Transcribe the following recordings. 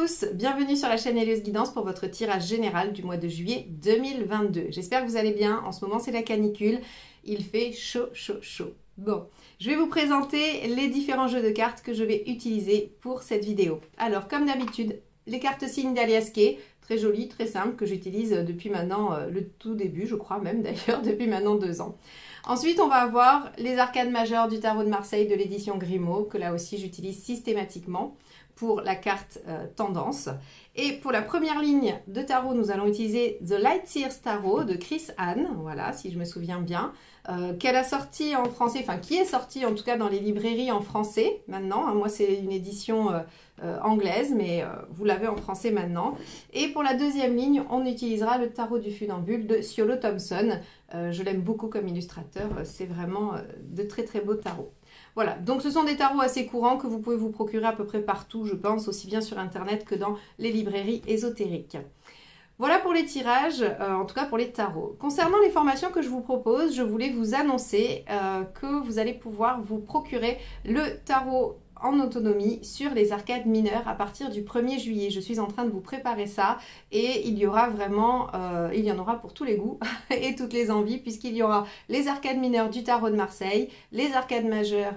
tous, bienvenue sur la chaîne Hélios Guidance pour votre tirage général du mois de juillet 2022. J'espère que vous allez bien, en ce moment c'est la canicule, il fait chaud, chaud, chaud. Bon, je vais vous présenter les différents jeux de cartes que je vais utiliser pour cette vidéo. Alors comme d'habitude, les cartes signes d'Alias Kay, très jolies, très simples, que j'utilise depuis maintenant le tout début, je crois même d'ailleurs, depuis maintenant 2 ans. Ensuite, on va avoir les arcades majeures du tarot de Marseille de l'édition Grimaud, que là aussi j'utilise systématiquement pour la carte tendance. Et pour la première ligne de tarot, nous allons utiliser The Lightseers Tarot de Chris Anne, voilà, si je me souviens bien, qu'elle a sorti en français, enfin qui est sorti en tout cas dans les librairies en français maintenant. Hein, moi, c'est une édition anglaise, mais vous l'avez en français maintenant. Et pour la deuxième ligne, on utilisera le tarot du funambule de Ciolo Thompson. Je l'aime beaucoup comme illustrateur, c'est vraiment de très très beaux tarots. Voilà, donc ce sont des tarots assez courants que vous pouvez vous procurer à peu près partout, je pense, aussi bien sur internet que dans les librairies ésotériques. Voilà pour les tirages, en tout cas pour les tarots. Concernant les formations que je vous propose, je voulais vous annoncer que vous allez pouvoir vous procurer le tarot en autonomie sur les arcades mineures à partir du 1er juillet. Je suis en train de vous préparer ça et il y aura vraiment, il y en aura pour tous les goûts et toutes les envies, puisqu'il y aura les arcades mineures du tarot de Marseille, les arcades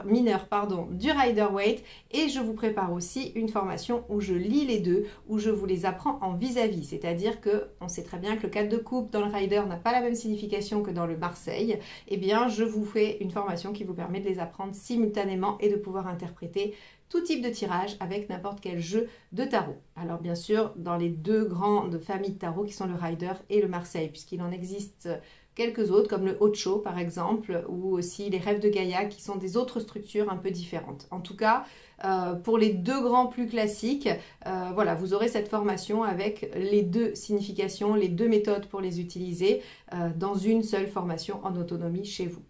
mineures du Rider-Waite, et je vous prépare aussi une formation où je lis les deux, où je vous les apprends en vis-à-vis, c'est-à-dire que on sait très bien que le 4 de coupe dans le Rider n'a pas la même signification que dans le Marseille. Eh bien je vous fais une formation qui vous permet de les apprendre simultanément et de pouvoir interpréter tout type de tirage avec n'importe quel jeu de tarot. Alors bien sûr, dans les deux grandes familles de tarot qui sont le Rider et le Marseille, puisqu'il en existe quelques autres, comme le Ocho par exemple, ou aussi les Rêves de Gaïa, qui sont des autres structures un peu différentes. En tout cas, pour les deux grands plus classiques, voilà, vous aurez cette formation avec les deux significations, les deux méthodes pour les utiliser dans une seule formation en autonomie chez vous.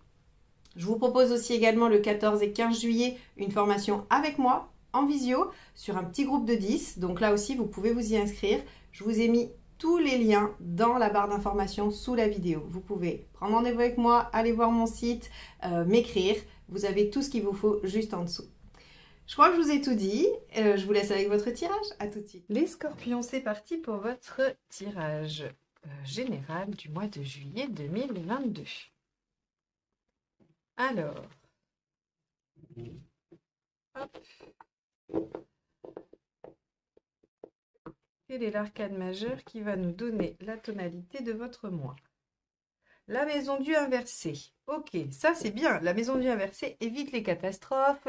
Je vous propose aussi également le 14 et 15 juillet une formation avec moi en visio sur un petit groupe de 10. Donc là aussi, vous pouvez vous y inscrire. Je vous ai mis tous les liens dans la barre d'information sous la vidéo. Vous pouvez prendre rendez-vous avec moi, aller voir mon site, m'écrire. Vous avez tout ce qu'il vous faut juste en dessous. Je crois que je vous ai tout dit. Je vous laisse avec votre tirage. À tout de suite. Les scorpions, c'est parti pour votre tirage général du mois de juillet 2022. Alors, hop. Quel est l'arcade majeure qui va nous donner la tonalité de votre mois? La maison Dieu inversée. Ok, ça c'est bien. La maison Dieu inversée évite les catastrophes,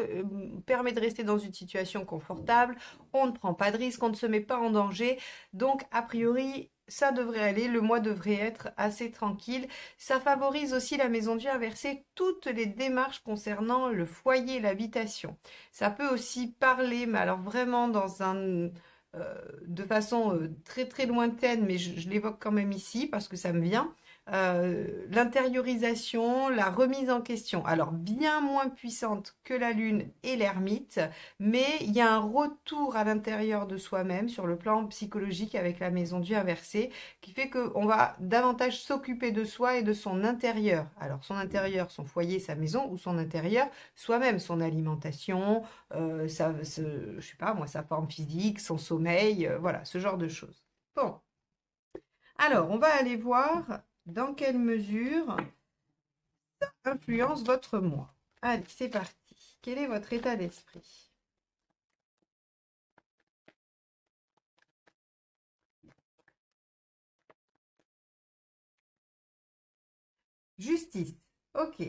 permet de rester dans une situation confortable. On ne prend pas de risque, on ne se met pas en danger. Donc, a priori, ça devrait aller. Le mois devrait être assez tranquille. Ça favorise aussi la maison Dieu inversée, toutes les démarches concernant le foyer, l'habitation. Ça peut aussi parler, mais alors vraiment dans un... de façon très très lointaine, mais je l'évoque quand même ici parce que ça me vient. L'intériorisation, la remise en question, alors bien moins puissante que la lune et l'ermite, mais il y a un retour à l'intérieur de soi-même sur le plan psychologique avec la maison Dieu inversée, qui fait qu'on va davantage s'occuper de soi et de son intérieur. Alors son intérieur, son foyer, sa maison, ou son intérieur, soi-même, son alimentation, je sais pas moi, sa forme physique, son sommeil, voilà, ce genre de choses. Bon, alors on va aller voir dans quelle mesure ça influence votre mois. Allez, c'est parti. Quel est votre état d'esprit? Justice. Ok.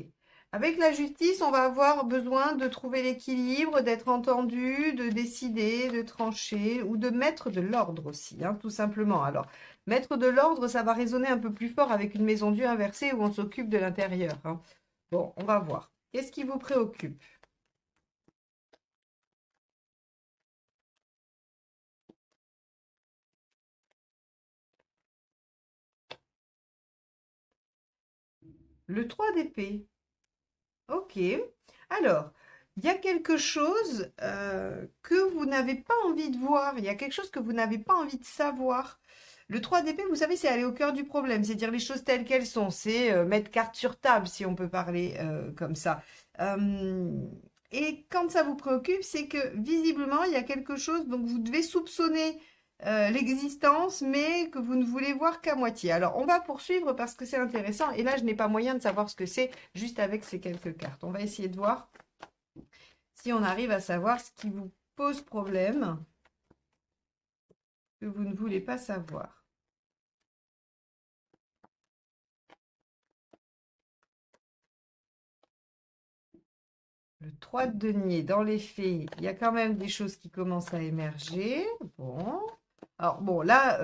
Avec la justice, on va avoir besoin de trouver l'équilibre, d'être entendu, de décider, de trancher ou de mettre de l'ordre aussi, hein, tout simplement. Alors, mettre de l'ordre, ça va résonner un peu plus fort avec une maison Dieu inversée où on s'occupe de l'intérieur. Hein. Bon, on va voir. Qu'est-ce qui vous préoccupe? Le 3 d'épée. Ok. Alors, il y a quelque chose que vous n'avez pas envie de voir. Il y a quelque chose que vous n'avez pas envie de savoir. Le 3 d'épée, vous savez, c'est aller au cœur du problème. C'est dire les choses telles qu'elles sont. C'est mettre carte sur table, si on peut parler comme ça. Et quand ça vous préoccupe, c'est que visiblement, il y a quelque chose, donc vous devez soupçonner l'existence, mais que vous ne voulez voir qu'à moitié. Alors, on va poursuivre parce que c'est intéressant. Et là, je n'ai pas moyen de savoir ce que c'est juste avec ces quelques cartes. On va essayer de voir si on arrive à savoir ce qui vous pose problème, que vous ne voulez pas savoir. Le 3 de denier, dans les faits, il y a quand même des choses qui commencent à émerger. Bon. Alors bon, là,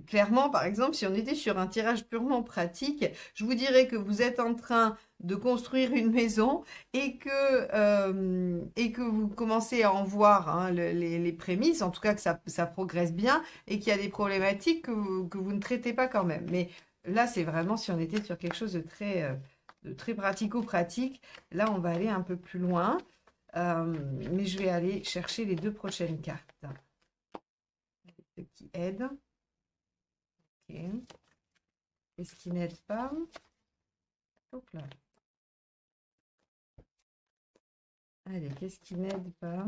clairement, par exemple, si on était sur un tirage purement pratique, je vous dirais que vous êtes en train de construire une maison et que vous commencez à en voir hein, les prémices, en tout cas que ça progresse bien et qu'il y a des problématiques que vous ne traitez pas quand même. Mais là, c'est vraiment si on était sur quelque chose de très pratico-pratique. Là, on va aller un peu plus loin. Mais je vais aller chercher les deux prochaines cartes. Ce qui aide. Ok. Et ce qui n'aide pas. Hop là. Allez, qu'est-ce qui n'aide pas?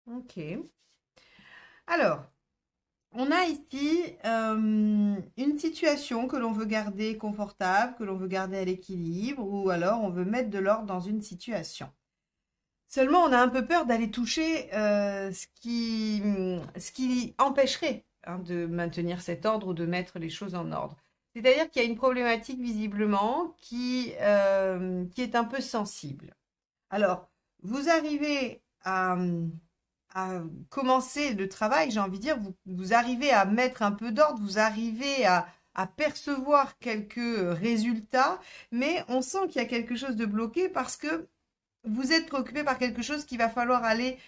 Ok. Alors, on a ici une situation que l'on veut garder confortable, que l'on veut garder à l'équilibre, ou alors on veut mettre de l'ordre dans une situation. Seulement, on a un peu peur d'aller toucher ce qui empêcherait hein, de maintenir cet ordre ou de mettre les choses en ordre. C'est-à-dire qu'il y a une problématique visiblement qui est un peu sensible. Alors, vous arrivez à commencer le travail, j'ai envie de dire, vous arrivez à mettre un peu d'ordre, vous arrivez à percevoir quelques résultats, mais on sent qu'il y a quelque chose de bloqué parce que vous êtes préoccupé par quelque chose qu'il va falloir aller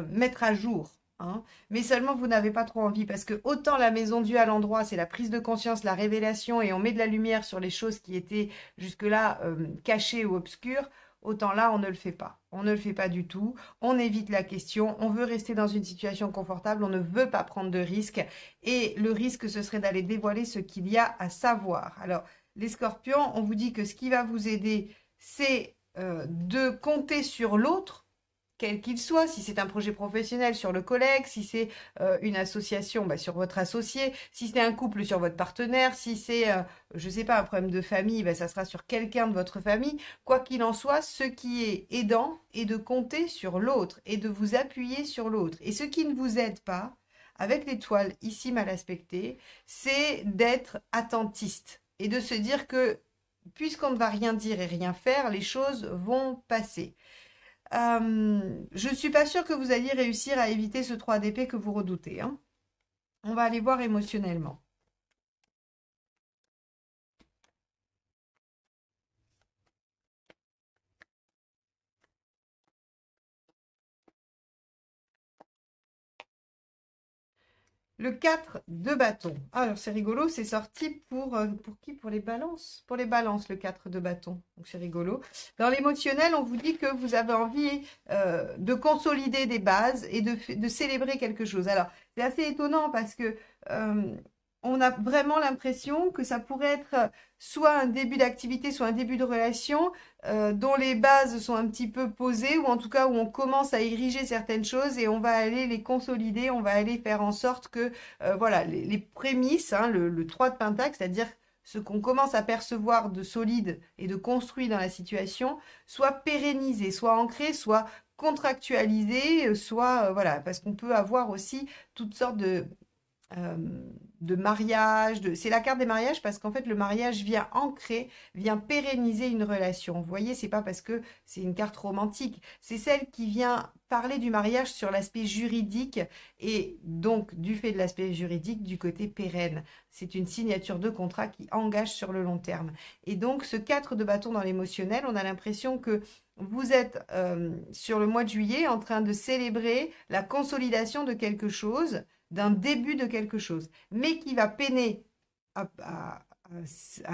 mettre à jour. Hein. Mais seulement vous n'avez pas trop envie parce que autant la maison Dieu à l'endroit, c'est la prise de conscience, la révélation et on met de la lumière sur les choses qui étaient jusque-là cachées ou obscures, autant là on ne le fait pas. On ne le fait pas du tout. On évite la question. On veut rester dans une situation confortable. On ne veut pas prendre de risques. Et le risque, ce serait d'aller dévoiler ce qu'il y a à savoir. Alors, les scorpions, on vous dit que ce qui va vous aider, c'est de compter sur l'autre, quel qu'il soit, si c'est un projet professionnel, sur le collègue, si c'est une association, bah, sur votre associé, si c'est un couple, sur votre partenaire, si c'est, je ne sais pas, un problème de famille, bah, ça sera sur quelqu'un de votre famille. Quoi qu'il en soit, ce qui est aidant est de compter sur l'autre et de vous appuyer sur l'autre. Et ce qui ne vous aide pas, avec l'étoile ici mal aspectée, c'est d'être attentiste et de se dire que puisqu'on ne va rien dire et rien faire, les choses vont passer. Je ne suis pas sûre que vous alliez réussir à éviter ce 3 d'épée que vous redoutez. Hein. On va aller voir émotionnellement. Le 4 de bâton. Alors, c'est rigolo, c'est sorti pour qui? Pour les balances. Pour les balances, le 4 de bâton. Donc, c'est rigolo. Dans l'émotionnel, on vous dit que vous avez envie de consolider des bases et de célébrer quelque chose. Alors, c'est assez étonnant parce que on a vraiment l'impression que ça pourrait être soit un début d'activité, soit un début de relation dont les bases sont un petit peu posées ou en tout cas où on commence à ériger certaines choses et on va aller les consolider, on va aller faire en sorte que voilà les prémices, hein, le 3 de Pentacle, c'est-à-dire ce qu'on commence à percevoir de solide et de construit dans la situation, soit pérennisé, soit ancré, soit contractualisé, soit voilà, parce qu'on peut avoir aussi toutes sortes euh, de mariage, c'est la carte des mariages parce qu'en fait le mariage vient ancrer, vient pérenniser une relation. Vous voyez, c'est pas parce que c'est une carte romantique, c'est celle qui vient parler du mariage sur l'aspect juridique et donc du fait de l'aspect juridique du côté pérenne. C'est une signature de contrat qui engage sur le long terme. Et donc ce 4 de bâton dans l'émotionnel, on a l'impression que vous êtes sur le mois de juillet en train de célébrer la consolidation de quelque chose, d'un début de quelque chose, mais qui va peiner à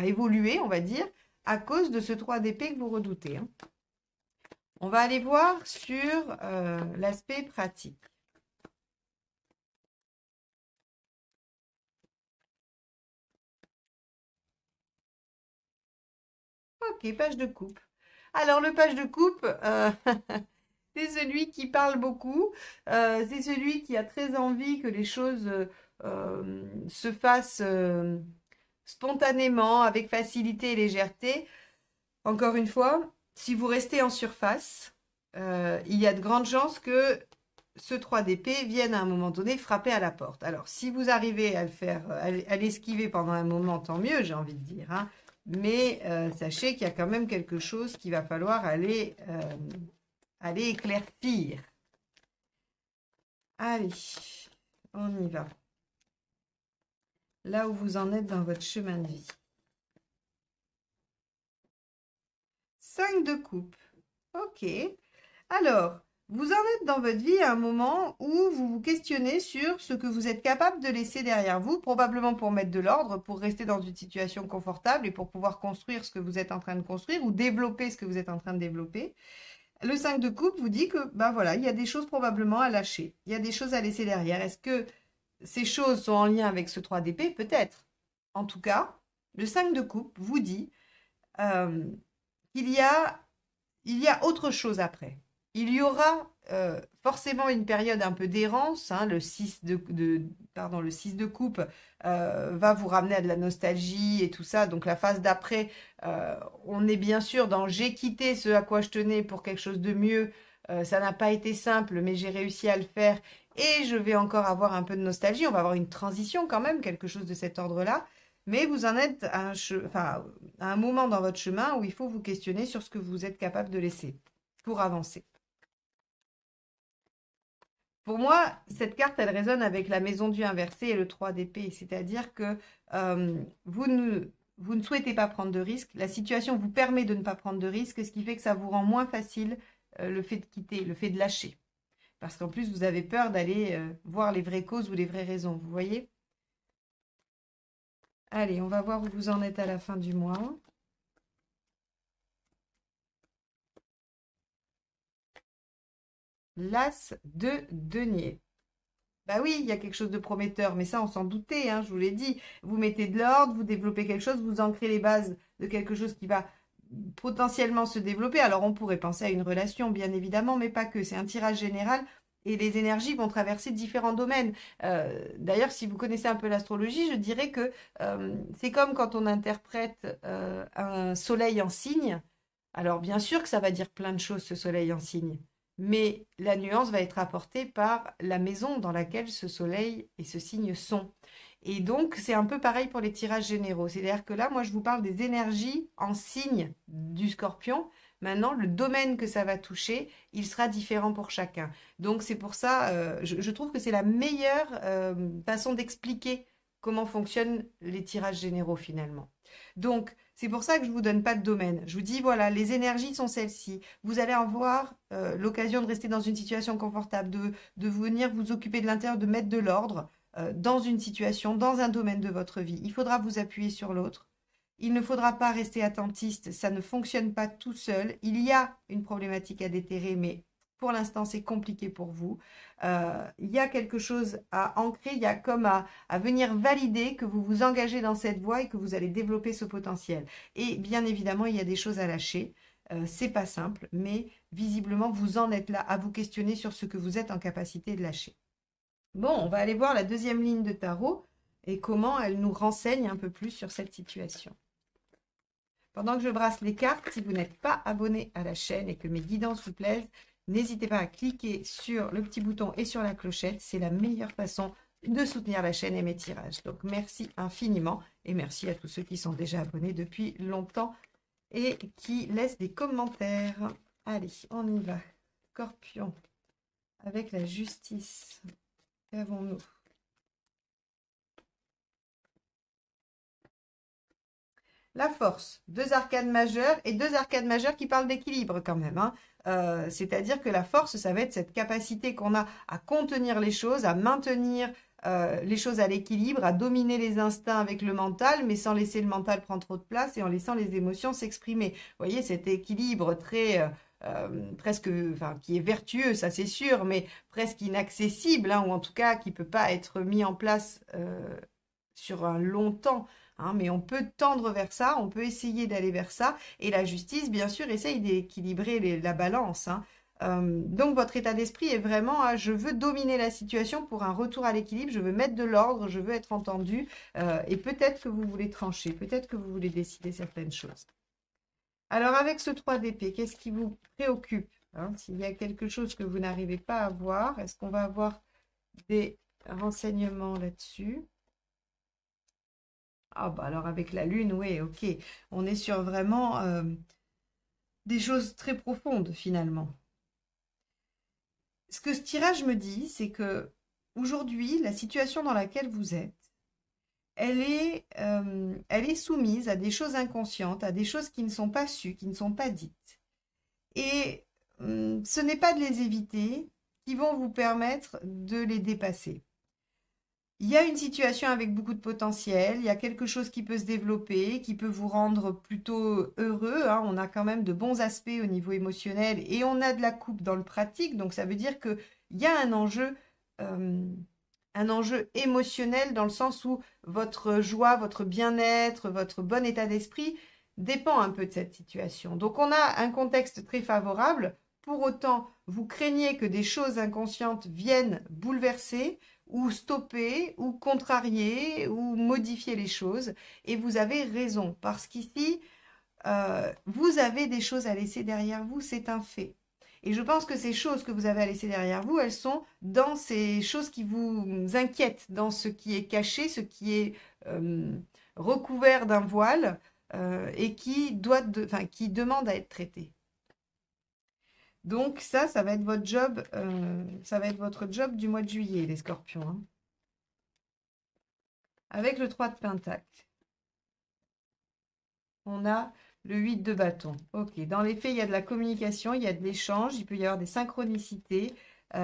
évoluer, on va dire, à cause de ce 3 d'épée que vous redoutez. Hein. On va aller voir sur l'aspect pratique. Ok, page de coupe. Alors, le page de coupe, C'est celui qui parle beaucoup, c'est celui qui a très envie que les choses se fassent spontanément, avec facilité et légèreté. Encore une fois, si vous restez en surface, il y a de grandes chances que ce 3 d'épée vienne à un moment donné frapper à la porte. Alors, si vous arrivez à le faire, à l'esquiver pendant un moment, tant mieux, j'ai envie de dire, hein. Mais sachez qu'il y a quand même quelque chose qu'il va falloir aller éclaircir. Allez, on y va. Là où vous en êtes dans votre chemin de vie. 5 de coupe. Ok. Alors, vous en êtes dans votre vie à un moment où vous vous questionnez sur ce que vous êtes capable de laisser derrière vous, probablement pour mettre de l'ordre, pour rester dans une situation confortable et pour pouvoir construire ce que vous êtes en train de construire ou développer ce que vous êtes en train de développer. Le 5 de coupe vous dit que, ben voilà, il y a des choses probablement à lâcher. Il y a des choses à laisser derrière. Est-ce que ces choses sont en lien avec ce 3 d'épée? Peut-être. En tout cas, le 5 de coupe vous dit qu'il y a autre chose après. Il y aura forcément une période un peu d'errance. Hein, le 6 de coupe va vous ramener à de la nostalgie et tout ça. Donc la phase d'après, on est bien sûr dans j'ai quitté ce à quoi je tenais pour quelque chose de mieux. Ça n'a pas été simple, mais j'ai réussi à le faire et je vais encore avoir un peu de nostalgie. On va avoir une transition quand même, quelque chose de cet ordre-là. Mais vous en êtes à un moment dans votre chemin où il faut vous questionner sur ce que vous êtes capable de laisser pour avancer. Pour moi, cette carte, elle résonne avec la maison Dieu inversée et le 3 d'épée. C'est-à-dire que vous ne souhaitez pas prendre de risques. La situation vous permet de ne pas prendre de risques, ce qui fait que ça vous rend moins facile le fait de quitter, le fait de lâcher. Parce qu'en plus, vous avez peur d'aller voir les vraies causes ou les vraies raisons. Vous voyez? Allez, on va voir où vous en êtes à la fin du mois. L'As de denier. Bah oui, il y a quelque chose de prometteur, mais ça, on s'en doutait, hein, je vous l'ai dit. Vous mettez de l'ordre, vous développez quelque chose, vous ancrez les bases de quelque chose qui va potentiellement se développer. Alors, on pourrait penser à une relation, bien évidemment, mais pas que. C'est un tirage général et les énergies vont traverser différents domaines. D'ailleurs, si vous connaissez un peu l'astrologie, je dirais que c'est comme quand on interprète un soleil en signe. Alors, bien sûr que ça va dire plein de choses, ce soleil en signe. Mais la nuance va être apportée par la maison dans laquelle ce soleil et ce signe sont. Et donc, c'est un peu pareil pour les tirages généraux. C'est-à-dire que là, moi, je vous parle des énergies en signe du scorpion. Maintenant, le domaine que ça va toucher, il sera différent pour chacun. Donc, c'est pour ça, je trouve que c'est la meilleure façon d'expliquer comment fonctionnent les tirages généraux finalement. Donc, c'est pour ça que je ne vous donne pas de domaine. Je vous dis, voilà, les énergies sont celles-ci. Vous allez avoir l'occasion de rester dans une situation confortable, de venir vous occuper de l'intérieur, de mettre de l'ordre dans une situation, dans un domaine de votre vie. Il faudra vous appuyer sur l'autre. Il ne faudra pas rester attentiste, ça ne fonctionne pas tout seul. Il y a une problématique à déterrer, mais pour l'instant, c'est compliqué pour vous. Il y a quelque chose à ancrer, il y a comme à venir valider que vous vous engagez dans cette voie et que vous allez développer ce potentiel. Et bien évidemment, il y a des choses à lâcher. C'est pas simple, mais visiblement, vous en êtes là à vous questionner sur ce que vous êtes en capacité de lâcher. Bon, on va aller voir la deuxième ligne de tarot et comment elle nous renseigne un peu plus sur cette situation. Pendant que je brasse les cartes, si vous n'êtes pas abonné à la chaîne et que mes guidances vous plaisent, n'hésitez pas à cliquer sur le petit bouton et sur la clochette. C'est la meilleure façon de soutenir la chaîne et mes tirages. Donc, merci infiniment et merci à tous ceux qui sont déjà abonnés depuis longtemps et qui laissent des commentaires. Allez, on y va. Scorpion, avec la justice, qu'avons-nous? La force, 2 arcades majeures et 2 arcades majeures qui parlent d'équilibre quand même. Hein. C'est-à-dire que la force, ça va être cette capacité qu'on a à contenir les choses, à maintenir les choses à l'équilibre, à dominer les instincts avec le mental, mais sans laisser le mental prendre trop de place et en laissant les émotions s'exprimer. Vous voyez, cet équilibre très... presque, enfin, qui est vertueux, ça c'est sûr, mais presque inaccessible, hein, ou en tout cas qui ne peut pas être mis en place sur un long temps. Hein, mais on peut tendre vers ça, on peut essayer d'aller vers ça. Et la justice, bien sûr, essaye d'équilibrer la balance. Hein. Donc votre état d'esprit est vraiment à je veux dominer la situation pour un retour à l'équilibre, je veux mettre de l'ordre, je veux être entendu et peut-être que vous voulez trancher, peut-être que vous voulez décider certaines choses. Alors avec ce 3 d'épée, qu'est-ce qui vous préoccupe, hein? S'il y a quelque chose que vous n'arrivez pas à voir, est-ce qu'on va avoir des renseignements là-dessus? Ah bah alors avec la lune, oui, ok. On est sur vraiment des choses très profondes finalement. Ce que ce tirage me dit, c'est que aujourd'hui, la situation dans laquelle vous êtes, elle est soumise à des choses inconscientes, à des choses qui ne sont pas sues, qui ne sont pas dites. Et ce n'est pas de les éviter qui vont vous permettre de les dépasser. Il y a une situation avec beaucoup de potentiel, il y a quelque chose qui peut se développer, qui peut vous rendre plutôt heureux, hein. On a quand même de bons aspects au niveau émotionnel et on a de la coupe dans le pratique, donc ça veut dire qu'il y a un enjeu émotionnel dans le sens où votre joie, votre bien-être, votre bon état d'esprit dépend un peu de cette situation. Donc on a un contexte très favorable, pour autant vous craignez que des choses inconscientes viennent bouleverser, ou stopper, ou contrarier, ou modifier les choses. Et vous avez raison, parce qu'ici, vous avez des choses à laisser derrière vous, c'est un fait. Et je pense que ces choses que vous avez à laisser derrière vous, elles sont dans ces choses qui vous inquiètent, dans ce qui est caché, ce qui est recouvert d'un voile et qui demande à être traité. Donc ça va être votre job, ça va être votre job du mois de juillet, les scorpions, hein. Avec le 3 de Pentacle, on a le 8 de bâton. Ok, dans les faits, il y a de la communication, il y a de l'échange, il peut y avoir des synchronicités. Il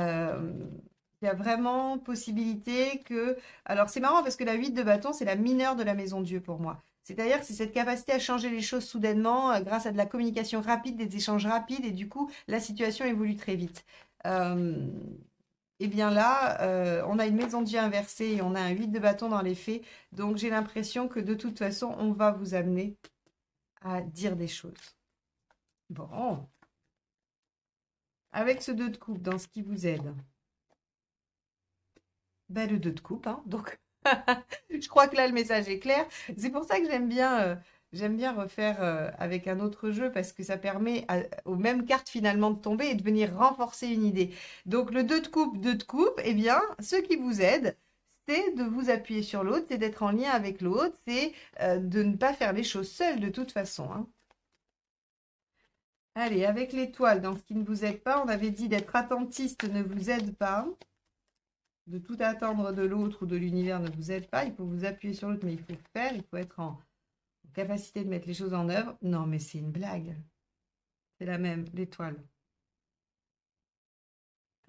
y a vraiment possibilité que... Alors c'est marrant parce que la 8 de bâton, c'est la mineure de la maison Dieu pour moi. C'est-à-dire que c'est cette capacité à changer les choses soudainement grâce à de la communication rapide, des échanges rapides, et du coup, la situation évolue très vite. Et bien là, on a une maison Dieu inversée et on a un 8 de bâton dans les faits. Donc j'ai l'impression que de toute façon, on va vous amener à dire des choses. Bon. Avec ce 2 de coupe, dans ce qui vous aide. Ben, le 2 de coupe, hein, donc... Je crois que là, le message est clair. C'est pour ça que j'aime bien refaire avec un autre jeu parce que ça permet aux mêmes cartes finalement de tomber et de venir renforcer une idée. Donc, le 2 de coupe, eh bien, ce qui vous aide, c'est de vous appuyer sur l'autre, c'est d'être en lien avec l'autre, c'est de ne pas faire les choses seul de toute façon, hein. Allez, avec l'étoile, dans ce qui ne vous aide pas, on avait dit d'être attentiste ne vous aide pas. De tout attendre de l'autre ou de l'univers ne vous aide pas. Il faut vous appuyer sur l'autre, mais il faut faire. Il faut être en capacité de mettre les choses en œuvre. Non, mais c'est une blague. C'est la même, l'étoile.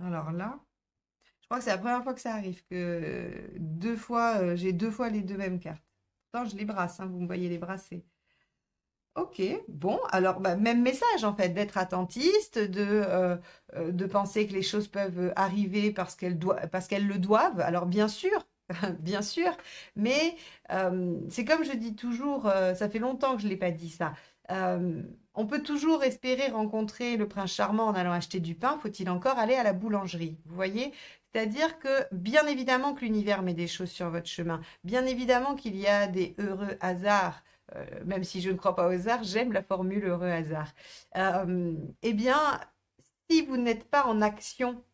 Alors là, je crois que c'est la première fois que ça arrive, que j'ai 2 fois les 2 mêmes cartes. Pourtant, je les brasse, hein, vous me voyez les brasser. Ok, bon, alors même message en fait, d'être attentiste, de penser que les choses peuvent arriver parce qu'elles le doivent. Alors bien sûr, bien sûr, mais c'est comme je dis toujours, ça fait longtemps que je ne l'ai pas dit ça. On peut toujours espérer rencontrer le prince charmant en allant acheter du pain, faut-il encore aller à la boulangerie, vous voyez? C'est-à-dire que bien évidemment que l'univers met des choses sur votre chemin, bien évidemment qu'il y a des heureux hasards. Même si je ne crois pas au hasard, j'aime la formule heureux hasard. Eh bien, si vous n'êtes pas en action,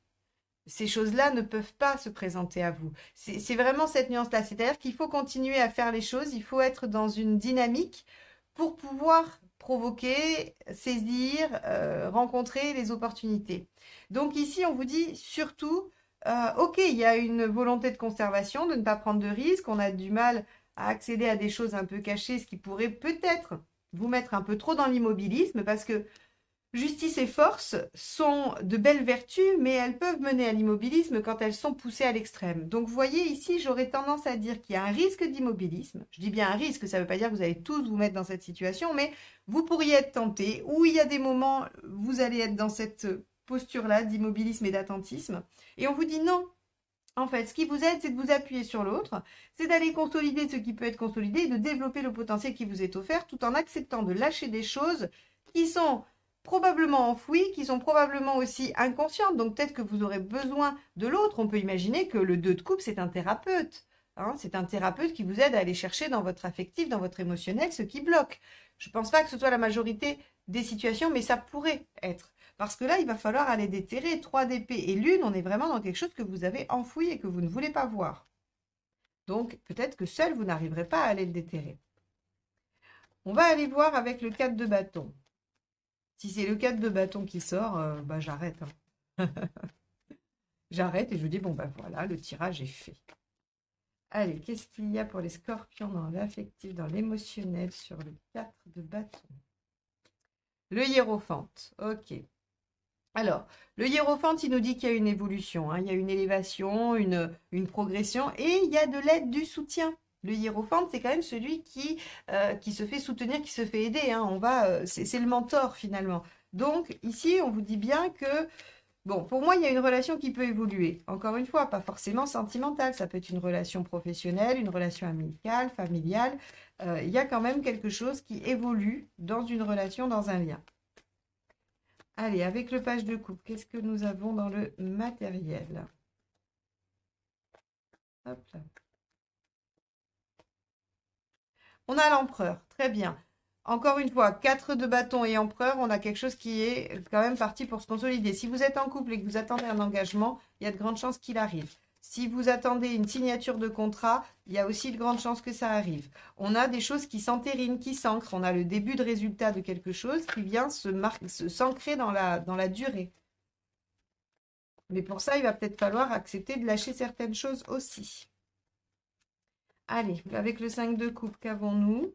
ces choses-là ne peuvent pas se présenter à vous. C'est vraiment cette nuance-là. C'est-à-dire qu'il faut continuer à faire les choses, il faut être dans une dynamique pour pouvoir provoquer, saisir, rencontrer les opportunités. Donc ici, on vous dit surtout, ok, il y a une volonté de conservation, de ne pas prendre de risques, on a du mal à accéder à des choses un peu cachées, ce qui pourrait peut-être vous mettre un peu trop dans l'immobilisme, parce que justice et force sont de belles vertus, mais elles peuvent mener à l'immobilisme quand elles sont poussées à l'extrême. Donc vous voyez ici, j'aurais tendance à dire qu'il y a un risque d'immobilisme. Je dis bien un risque, ça ne veut pas dire que vous allez tous vous mettre dans cette situation, mais vous pourriez être tenté, ou il y a des moments, vous allez être dans cette posture-là d'immobilisme et d'attentisme, et on vous dit non. En fait, ce qui vous aide, c'est de vous appuyer sur l'autre, c'est d'aller consolider ce qui peut être consolidé et de développer le potentiel qui vous est offert tout en acceptant de lâcher des choses qui sont probablement enfouies, qui sont probablement aussi inconscientes. Donc peut-être que vous aurez besoin de l'autre. On peut imaginer que le 2 de coupe, c'est un thérapeute. Hein, c'est un thérapeute qui vous aide à aller chercher dans votre affectif, dans votre émotionnel, ce qui bloque. Je ne pense pas que ce soit la majorité des situations, mais ça pourrait être. Parce que là, il va falloir aller déterrer 3 d'épée et lune. On est vraiment dans quelque chose que vous avez enfoui et que vous ne voulez pas voir. Donc peut-être que seul, vous n'arriverez pas à aller le déterrer. On va aller voir avec le 4 de bâton. Si c'est le 4 de bâton qui sort, bah, j'arrête. Hein. J'arrête et je dis, bon, ben voilà, le tirage est fait. Allez, qu'est-ce qu'il y a pour les scorpions dans l'affectif, dans l'émotionnel, sur le 4 de bâton? Le hiérophante, ok. Alors, le hiérophante, il nous dit qu'il y a une évolution, hein, il y a une élévation, une progression, et il y a de l'aide, du soutien. Le hiérophante, c'est quand même celui qui se fait soutenir, qui se fait aider. Hein. C'est le mentor, finalement. Donc, ici, on vous dit bien que, bon, pour moi, il y a une relation qui peut évoluer. Encore une fois, pas forcément sentimentale. Ça peut être une relation professionnelle, une relation amicale, familiale. Il y a quand même quelque chose qui évolue dans une relation, dans un lien. Allez, avec le page de coupe, qu'est-ce que nous avons dans le matériel? Hop là. On a l'empereur, très bien. Encore une fois, 4 de bâton et empereur, on a quelque chose qui est quand même parti pour se consolider. Si vous êtes en couple et que vous attendez un engagement, il y a de grandes chances qu'il arrive. Si vous attendez une signature de contrat, il y a aussi de grandes chances que ça arrive. On a des choses qui s'entérinent, qui s'ancrent. On a le début de résultat de quelque chose qui vient s'ancrer dans la durée. Mais pour ça, il va peut-être falloir accepter de lâcher certaines choses aussi. Allez, avec le 5 de coupe, qu'avons-nous?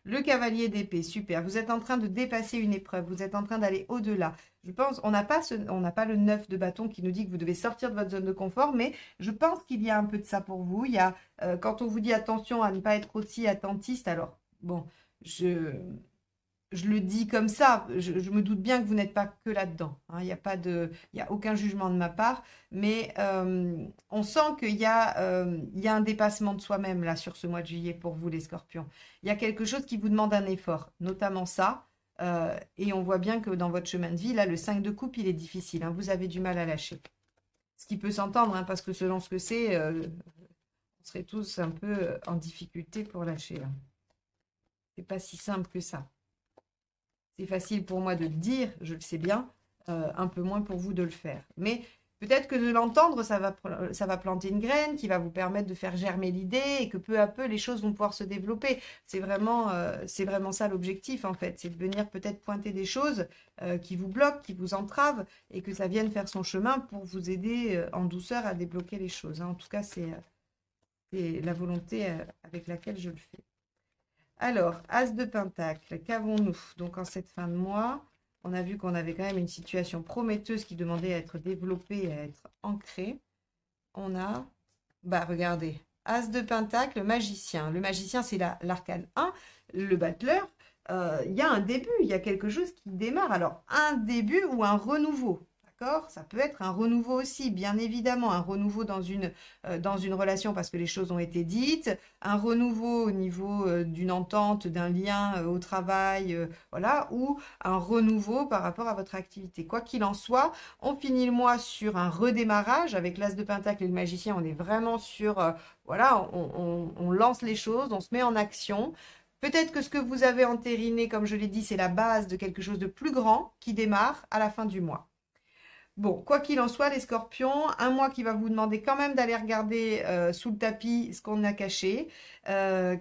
Le cavalier d'épée, super. Vous êtes en train de dépasser une épreuve. Vous êtes en train d'aller au-delà. Je pense, on n'a pas le 9 de bâton qui nous dit que vous devez sortir de votre zone de confort, mais je pense qu'il y a un peu de ça pour vous. Il y a, quand on vous dit attention à ne pas être aussi attentiste, alors, bon, je le dis comme ça, je me doute bien que vous n'êtes pas que là-dedans. Hein, il n'y a aucun jugement de ma part, mais on sent qu'il y a un dépassement de soi-même là sur ce mois de juillet pour vous les scorpions. Il y a quelque chose qui vous demande un effort, notamment ça. Et on voit bien que dans votre chemin de vie, là, le 5 de coupe, il est difficile. Hein, vous avez du mal à lâcher. Ce qui peut s'entendre, hein, parce que selon ce que c'est, on serait tous un peu en difficulté pour lâcher. Hein. C'est pas si simple que ça. C'est facile pour moi de le dire, je le sais bien, un peu moins pour vous de le faire. Mais peut-être que de l'entendre, ça va planter une graine qui va vous permettre de faire germer l'idée et que peu à peu, les choses vont pouvoir se développer. C'est vraiment ça l'objectif, en fait. C'est de venir peut-être pointer des choses qui vous bloquent, qui vous entravent et que ça vienne faire son chemin pour vous aider en douceur à débloquer les choses. Hein. En tout cas, c'est la volonté avec laquelle je le fais. Alors, As de Pentacle, qu'avons-nous? Donc, en cette fin de mois, on a vu qu'on avait quand même une situation prometteuse qui demandait à être développée et à être ancrée. On a, regardez, As de Pentacle, le magicien. Le magicien, c'est l'arcane 1, le battleur. Il y a un début, il y a quelque chose qui démarre. Alors, un début ou un renouveau. Ça peut être un renouveau aussi, bien évidemment, un renouveau dans une relation parce que les choses ont été dites, un renouveau au niveau d'une entente, d'un lien au travail, voilà, ou un renouveau par rapport à votre activité. Quoi qu'il en soit, on finit le mois sur un redémarrage avec l'As de Pentacle et le magicien, on est vraiment sur, voilà, on lance les choses, on se met en action. Peut-être que ce que vous avez entériné, comme je l'ai dit, c'est la base de quelque chose de plus grand qui démarre à la fin du mois. Bon, quoi qu'il en soit, les scorpions, un mois qui va vous demander quand même d'aller regarder sous le tapis ce qu'on a caché,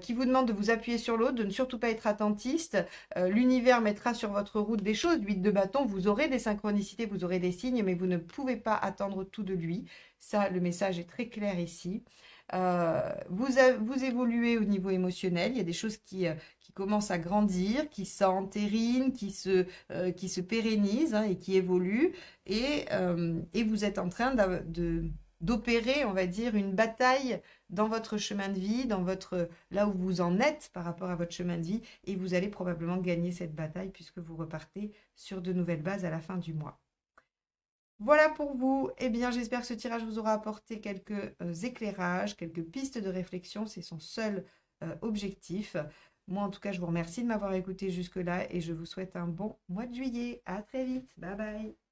qui vous demande de vous appuyer sur l'autre, de ne surtout pas être attentiste. L'univers mettra sur votre route des choses. 8 de bâton, vous aurez des synchronicités, vous aurez des signes, mais vous ne pouvez pas attendre tout de lui. Ça, le message est très clair ici. Vous évoluez au niveau émotionnel, il y a des choses qui commencent à grandir, qui s'entérinent, qui se pérennisent hein, et qui évoluent. Et vous êtes en train d'opérer, on va dire, une bataille dans votre chemin de vie, là où vous en êtes par rapport à votre chemin de vie. Et vous allez probablement gagner cette bataille puisque vous repartez sur de nouvelles bases à la fin du mois. Voilà pour vous. Eh bien, j'espère que ce tirage vous aura apporté quelques éclairages, quelques pistes de réflexion. C'est son seul objectif. Moi, en tout cas, je vous remercie de m'avoir écouté jusque-là et je vous souhaite un bon mois de juillet. À très vite. Bye bye.